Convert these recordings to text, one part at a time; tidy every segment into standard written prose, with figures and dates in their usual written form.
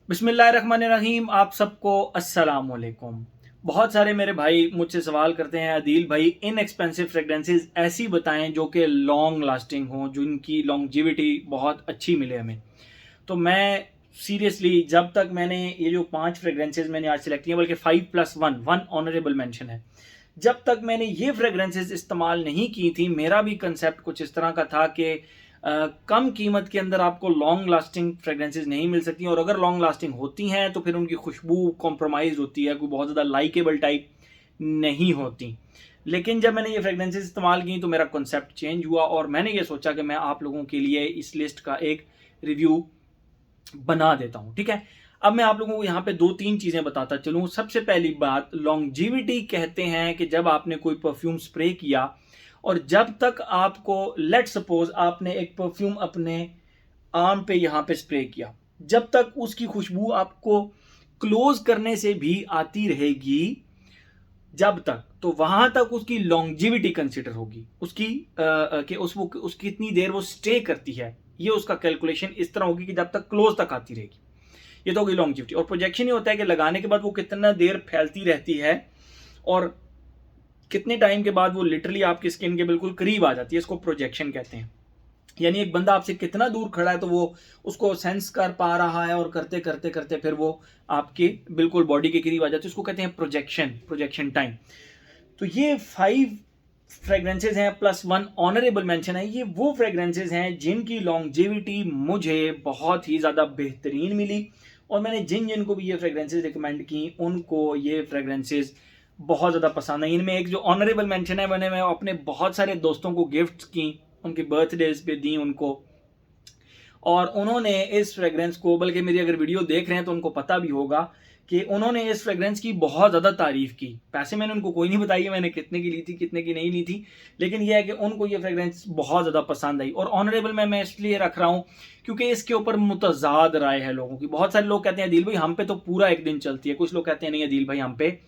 बिस्मिल्लाहिर्रहमानिर्रहीम। आप सबको अस्सलाम वालेकुम। बहुत सारे मेरे भाई मुझसे सवाल करते हैं, अदील भाई इनएक्सपेंसिव फ्रेगरेंसेस ऐसी बताएं जो कि लॉन्ग लास्टिंग हों, जिनकी लॉन्गजिविटी बहुत अच्छी मिले हमें। तो मैं सीरियसली जब तक मैंने ये जो 5 फ्रेगरेंसेस मैंने आज सेलेक्ट किए, बल्कि 5+1 वन ऑनरेबल मेंशन है, जब तक मैंने ये फ्रेगरेंसेस इस्तेमाल नहीं की थी, मेरा भी कंसेप्ट कुछ इस तरह का था कि कम कीमत के अंदर आपको लॉन्ग लास्टिंग फ्रेगरेंसेस नहीं मिल सकती, और अगर लॉन्ग लास्टिंग होती हैं तो फिर उनकी खुशबू कॉम्प्रोमाइज़ होती है, कोई बहुत ज़्यादा लाइकेबल टाइप नहीं होती। लेकिन जब मैंने ये फ्रेगरेंसेस इस्तेमाल की तो मेरा कॉन्सेप्ट चेंज हुआ, और मैंने ये सोचा कि मैं आप लोगों के लिए इस लिस्ट का एक रिव्यू बना देता हूं। ठीक है, अब मैं आप लोगों को यहाँ पे 2-3 चीजें बताता चलूं। सबसे पहली बात, लॉन्गजिविटी कहते हैं कि जब आपने कोई परफ्यूम स्प्रे किया और जब तक आपको, लेट सपोज आपने एक परफ्यूम अपने आर्म पे यहाँ पे स्प्रे किया, जब तक उसकी खुशबू आपको क्लोज करने से भी आती रहेगी, जब तक, तो वहां तक उसकी लॉन्गजिविटी कंसिडर होगी, उसकी कि उसकी कितनी देर वो स्टे करती है, ये उसका कैलकुलेशन इस तरह होगी कि जब तक क्लोज तक आती रहेगी। ये तो होगी लॉन्गजिविटी। और प्रोजेक्शन ये होता है कि लगाने के बाद वो कितना देर फैलती रहती है और कितने टाइम के बाद वो लिटरली आपकी स्किन के बिल्कुल करीब आ जाती है। इसको प्रोजेक्शन कहते हैं। यानी एक बंदा आपसे कितना दूर खड़ा है तो वो उसको सेंस कर पा रहा है, और करते करते करते फिर वो आपके बिल्कुल बॉडी के करीब आ जाती है। उसको कहते हैं प्रोजेक्शन टाइम। तो ये 5 फ्रेग्रेंसेज हैं प्लस 1 ऑनरेबल मेंशन है। ये वो फ्रेग्रेंसेज हैं जिनकी लॉन्गजिविटी मुझे बहुत ही ज़्यादा बेहतरीन मिली, और मैंने जिन जिन को भी ये फ्रेग्रेंसेज रिकमेंड की उनको ये फ्रेग्रेंसेज बहुत ज़्यादा पसंद आई। इनमें एक जो ऑनरेबल मेंशन है, मैंने मैं अपने बहुत सारे दोस्तों को गिफ्ट की, उनके बर्थडेज पे दी उनको, और उन्होंने इस फ्रेग्रेंस को, बल्कि मेरी अगर वीडियो देख रहे हैं तो उनको पता भी होगा कि उन्होंने इस फ्रेग्रेंस की बहुत ज़्यादा तारीफ की। पैसे मैंने उनको कोई नहीं बताई है मैंने कितने की ली थी कितने की नहीं ली थी, लेकिन यह है कि उनको ये फ्रेग्रेंस बहुत ज़्यादा पसंद आई। और ऑनरेबल मैं इसलिए रख रहा हूँ क्योंकि इसके ऊपर मुतजाद राय है लोगों की। बहुत सारे लोग कहते हैं अदील भाई हम पे तो पूरा एक दिन चलती है, कुछ लोग कहते हैं नहीं अदील भाई हम पे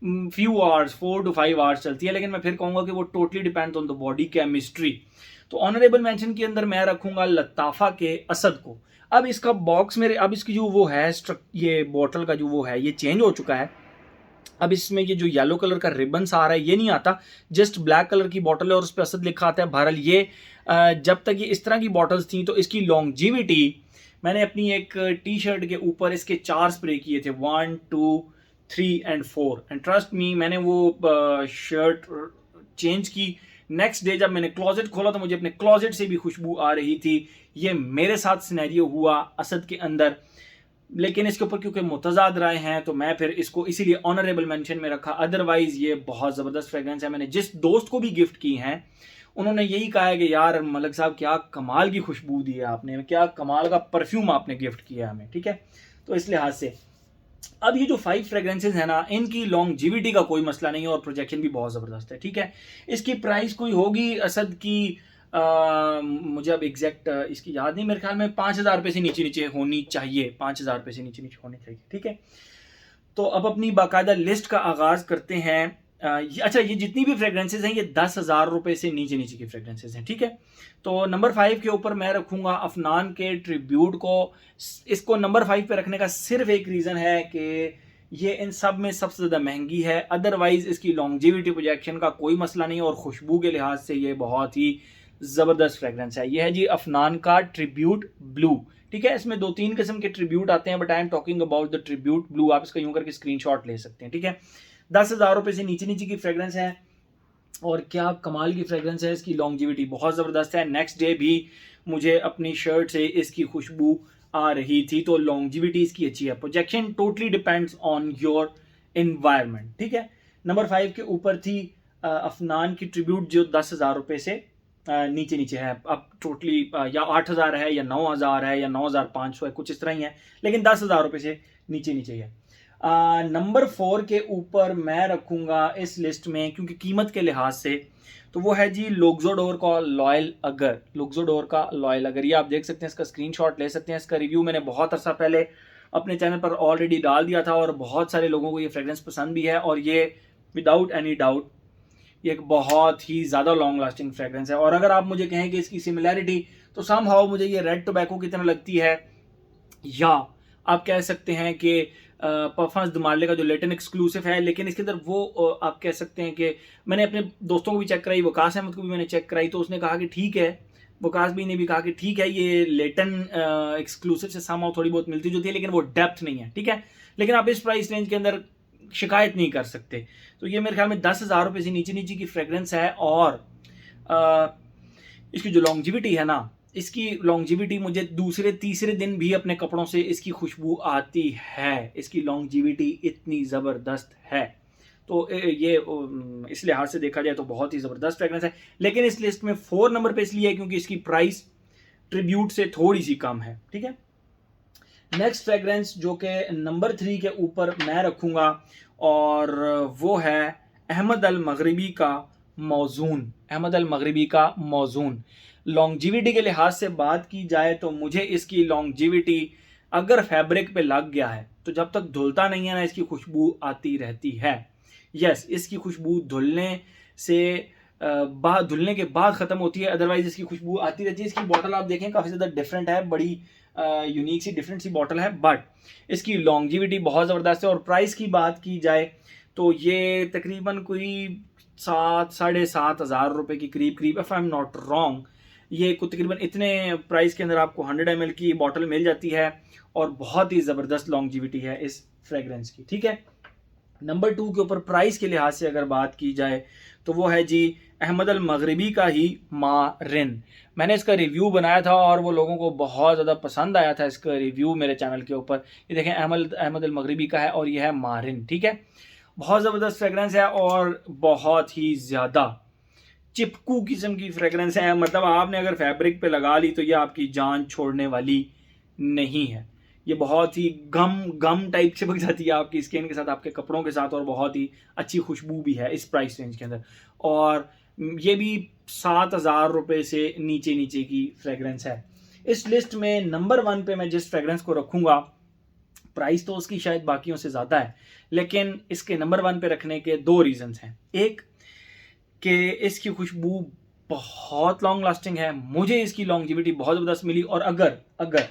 फ्यू आवर्स, 4 to 5 आवर्स चलती है। लेकिन मैं फिर कहूँगा कि वो totally depend on the body chemistry. तो ऑनरेबल मेंशन के अंदर मैं रखूंगा लताफा के असद को। अब इसका बॉक्स मेरे, अब इसकी जो वो है ये बोतल का जो वो है ये चेंज हो चुका है। अब इसमें ये जो येलो कलर का रिबन आ रहा है ये नहीं आता, जस्ट ब्लैक कलर की बॉटल है और उस पर असद लिखा आता है। बहरहाल ये जब तक ये इस तरह की बॉटल्स थी तो इसकी लॉन्गजिविटी, मैंने अपनी एक टी शर्ट के ऊपर इसके 4 स्प्रे किए थे, 1 2 3 एंड 4, एंड ट्रस्ट मी मैंने वो शर्ट चेंज की। नेक्स्ट डे जब मैंने क्लोजेट खोला तो मुझे अपने क्लोजेट से भी खुशबू आ रही थी। ये मेरे साथ सिनेरियो हुआ असद के अंदर, लेकिन इसके ऊपर क्योंकि मुतजाद राय हैं तो मैं फिर इसको इसीलिए ऑनरेबल मेंशन में रखा। अदरवाइज ये बहुत ज़बरदस्त फ्रेग्रेंस है। मैंने जिस दोस्त को भी गिफ्ट की हैं उन्होंने यही कहा है कि यार मलिक साहब क्या कमाल की खुशबू दी है आपने, क्या कमाल का परफ्यूम आपने गिफ्ट किया हमें। ठीक है, तो इस लिहाज से अब ये जो 5 फ्रेग्रेंसेज है ना, इनकी लॉन्गजिविटी का कोई मसला नहीं है और प्रोजेक्शन भी बहुत ज़बरदस्त है। ठीक है, इसकी प्राइस कोई होगी असद की, मुझे अब एग्जैक्ट इसकी याद नहीं, मेरे ख्याल में 5,000 रुपये से नीचे नीचे होनी चाहिए, 5,000 रुपये से नीचे नीचे होनी चाहिए। ठीक है, तो अब अपनी बाकायदा लिस्ट का आगाज़ करते हैं। अच्छा, ये जितनी भी फ्रेग्रेंसेज हैं ये 10,000 रुपये से नीचे नीचे की फ्रेग्रेंसेज हैं। ठीक है, तो नंबर 5 के ऊपर मैं रखूंगा अफनान के ट्रिब्यूट को। इसको नंबर 5 पे रखने का सिर्फ एक रीज़न है कि ये इन सब में सबसे ज़्यादा महंगी है। अदरवाइज इसकी लॉन्गजिविटी प्रोजेक्शन का कोई मसला नहीं, और खुशबू के लिहाज से ये बहुत ही ज़बरदस्त फ्रेग्रेंस है। ये है जी अफनान का ट्रिब्यूट ब्लू। ठीक है, इसमें 2-3 किस्म के ट्रिब्यूट आते हैं, but I am talking about the tribute blue. आप इसका यूं करके स्क्रीनशॉट ले सकते हैं। ठीक है, 10,000 रुपये से नीचे नीचे की फ्रेग्रेंस है, और क्या कमाल की फ्रेग्रेंस है। इसकी लॉन्गजिविटी बहुत ज़बरदस्त है। नेक्स्ट डे भी मुझे अपनी शर्ट से इसकी खुशबू आ रही थी, तो लॉन्गजिविटी इसकी अच्छी है। Projection totally depends on your environment. ठीक है, नंबर 5 के ऊपर थी अफनान की ट्रिब्यूट जो 10,000 रुपये से नीचे नीचे है। अब टोटली या 8,000 है या 9,000 है या 9,500 है, कुछ इस तरह ही है, लेकिन 10,000 रुपये से नीचे नीचे है। नंबर 4 के ऊपर मैं रखूंगा इस लिस्ट में, क्योंकि कीमत के लिहाज से, तो वो है जी लुक्सोडोर का लॉयल अगर। लुक्सोडोर का लॉयल अगर, ये आप देख सकते हैं, इसका स्क्रीनशॉट ले सकते हैं। इसका रिव्यू मैंने बहुत अर्सा पहले अपने चैनल पर ऑलरेडी डाल दिया था, और बहुत सारे लोगों को ये फ्रेग्रेंस पसंद भी है, और ये विदाउट एनी डाउट ये एक बहुत ही ज़्यादा लॉन्ग लास्टिंग फ्रेग्रेंस है। और अगर आप मुझे कहें कि इसकी सिमिलैरिटी, तो समहाउ मुझे ये रेड टोबैको की तरह लगती है, या आप कह सकते हैं कि परफ्यूम्स द मार्ले का जो लेटन एक्सक्लूसिव है, लेकिन इसके अंदर वो आप कह सकते हैं कि मैंने अपने दोस्तों को भी चेक कराई, वकास अहमद को भी मैंने चेक कराई, तो उसने कहा कि ठीक है, वकास भी ने भी कहा कि ठीक है, ये लेटन एक्सक्लूसिव से सामाव थोड़ी बहुत मिलती जुलती है, लेकिन वो डेप्थ नहीं है, ठीक है। लेकिन आप इस प्राइस रेंज के अंदर शिकायत नहीं कर सकते। तो ये मेरे ख्याल में 10,000 रुपये से नीचे नीचे की फ्रेगरेंस है। और इसकी जो लॉन्जिविटी है ना, इसकी लॉन्जिविटी मुझे दूसरे तीसरे दिन भी अपने कपड़ों से इसकी खुशबू आती है। इसकी लॉन्जिविटी इतनी ज़बरदस्त है। तो ये इस लिहाज से देखा जाए तो बहुत ही ज़बरदस्त फ्रेगरेंस है। लेकिन इस लिस्ट में 4 नंबर पे इसलिए है क्योंकि इसकी प्राइस ट्रिब्यूट से थोड़ी सी कम है, ठीक है। नेक्स्ट फ्रेगरेंस जो कि नंबर 3 के ऊपर मैं रखूँगा, और वो है अहमद अल मगरिबी का मौजून। अहमद अल मगरिबी का मौजून लॉन्जिविटी के लिहाज से बात की जाए तो मुझे इसकी लॉन्जिविटी, अगर फैब्रिक पे लग गया है तो जब तक धुलता नहीं है ना, इसकी खुशबू आती रहती है। यस, इसकी खुशबू धुलने से बाद धुलने के बाद ख़त्म होती है, अदरवाइज इसकी खुशबू आती रहती है। इसकी बॉटल आप देखें काफ़ी ज़्यादा डिफरेंट है, बड़ी यूनिक सी डिफरेंट सी बॉटल है, बट इसकी लॉन्जिविटी बहुत ज़बरदस्त है। और प्राइस की बात की जाए तो ये तकरीबन कोई 7,000-7,500 रुपये की करीब करीब, if I am not wrong, ये कुछ तकरीबन इतने प्राइस के अंदर आपको 100 ml की बॉटल मिल जाती है। और बहुत ही ज़बरदस्त लॉन्जिविटी है इस फ्रेगरेंस की, ठीक है। नंबर 2 के ऊपर प्राइस के लिहाज से अगर बात की जाए तो वो है जी अहमद अल मगरिबी का ही मारिन। मैंने इसका रिव्यू बनाया था और वो लोगों को बहुत ज़्यादा पसंद आया था इसका रिव्यू मेरे चैनल के ऊपर। ये देखें, अहमद अल मगरिबी का है और ये है मारिन, ठीक है। बहुत ज़बरदस्त फ्रेगरेंस है और बहुत ही ज़्यादा चिपकू किस्म की फ्रेगरेंस है। मतलब आपने अगर फैब्रिक पे लगा ली तो ये आपकी जान छोड़ने वाली नहीं है। ये बहुत ही गम गम टाइप चिपक जाती है आपकी स्किन के साथ, आपके कपड़ों के साथ, और बहुत ही अच्छी खुशबू भी है इस प्राइस रेंज के अंदर। और ये भी 7,000 रुपये से नीचे नीचे की फ्रेगरेंस है। इस लिस्ट में नंबर 1 पे मैं जिस फ्रेगरेंस को रखूँगा, प्राइस तो उसकी शायद बाकियों से ज़्यादा है, लेकिन इसके नंबर 1 पे रखने के 2 रीज़न्स हैं। एक कि इसकी खुशबू बहुत लॉन्ग लास्टिंग है, मुझे इसकी लॉन्जिविटी बहुत ज़बरदस्त मिली। और अगर अगर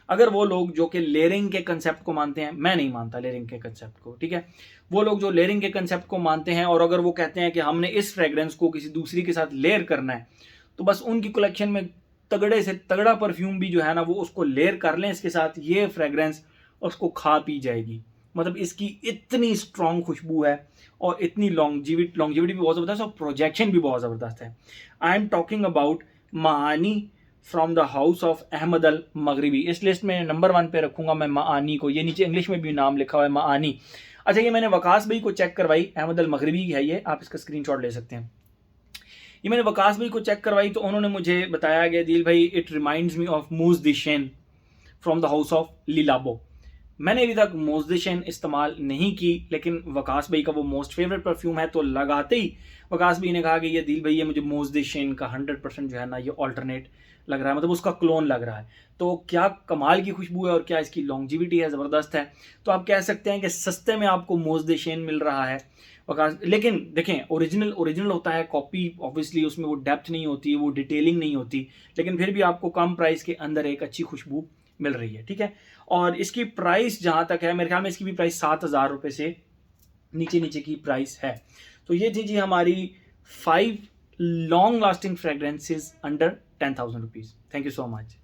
अगर वो लोग जो कि लेयरिंग के कंसेप्ट को मानते हैं, मैं नहीं मानता लेयरिंग के कंसेप्ट को, ठीक है, वो लोग जो लेयरिंग के कंसेप्ट को मानते हैं और अगर वो कहते हैं कि हमने इस फ्रेगरेंस को किसी दूसरी के साथ लेयर करना है, तो बस उनकी कलेक्शन में तगड़े से तगड़ा परफ्यूम भी जो है ना, वो उसको लेयर कर लें इसके साथ, ये फ्रेगरेंस उसको खा पी जाएगी। मतलब इसकी इतनी स्ट्रॉन्ग खुशबू है और इतनी लॉन्जिविटी भी बहुत ज़बरदस्त और प्रोजेक्शन भी बहुत ज़बरदस्त है। आई एम टॉकिंग अबाउट मानी from the house of Ahmed Al Maghribi. इस लिस्ट में नंबर 1 पे रखूँगा मैं मानी को। ये नीचे इंग्लिश में भी नाम लिखा हुआ है, मानी। अच्छा, ये मैंने वकास भाई को चेक करवाई, अहमद अल मगरिबी है ये, आप इसका स्क्रीनशॉट ले सकते हैं। ये मैंने वकास भाई को चेक करवाई तो उन्होंने मुझे बताया कि दिल भाई, इट रिमाइंड्स मी ऑफ मूज दिशेन फ्रॉम द हाउस ऑफ लीलाबो। मैंने अभी तक मोजदिशन इस्तेमाल नहीं की, लेकिन वकास भाई का वो मोस्ट फेवरेट परफ्यूम है, तो लगाते ही वकास भाई ने कहा कि ये दिल भाई, ये मुझे मोजदिशन का 100% जो है ना, ये ऑल्टरनेट लग रहा है, मतलब उसका क्लोन लग रहा है। तो क्या कमाल की खुशबू है और क्या इसकी लॉन्जिविटी है, ज़बरदस्त है। तो आप कह सकते हैं कि सस्ते में आपको मोजदिशन मिल रहा है वकास। लेकिन देखें, ओरिजिनल होता है, कॉपी ऑब्वियसली उसमें वो डेप्थ नहीं होती, वो डिटेलिंग नहीं होती, लेकिन फिर भी आपको कम प्राइस के अंदर एक अच्छी खुशबू मिल रही है, ठीक है। और इसकी प्राइस जहां तक है, मेरे ख्याल में इसकी भी प्राइस 7,000 रुपये से नीचे नीचे की प्राइस है। तो ये थी जी हमारी 5 long lasting fragrances under 10,000 rupees. Thank you so much.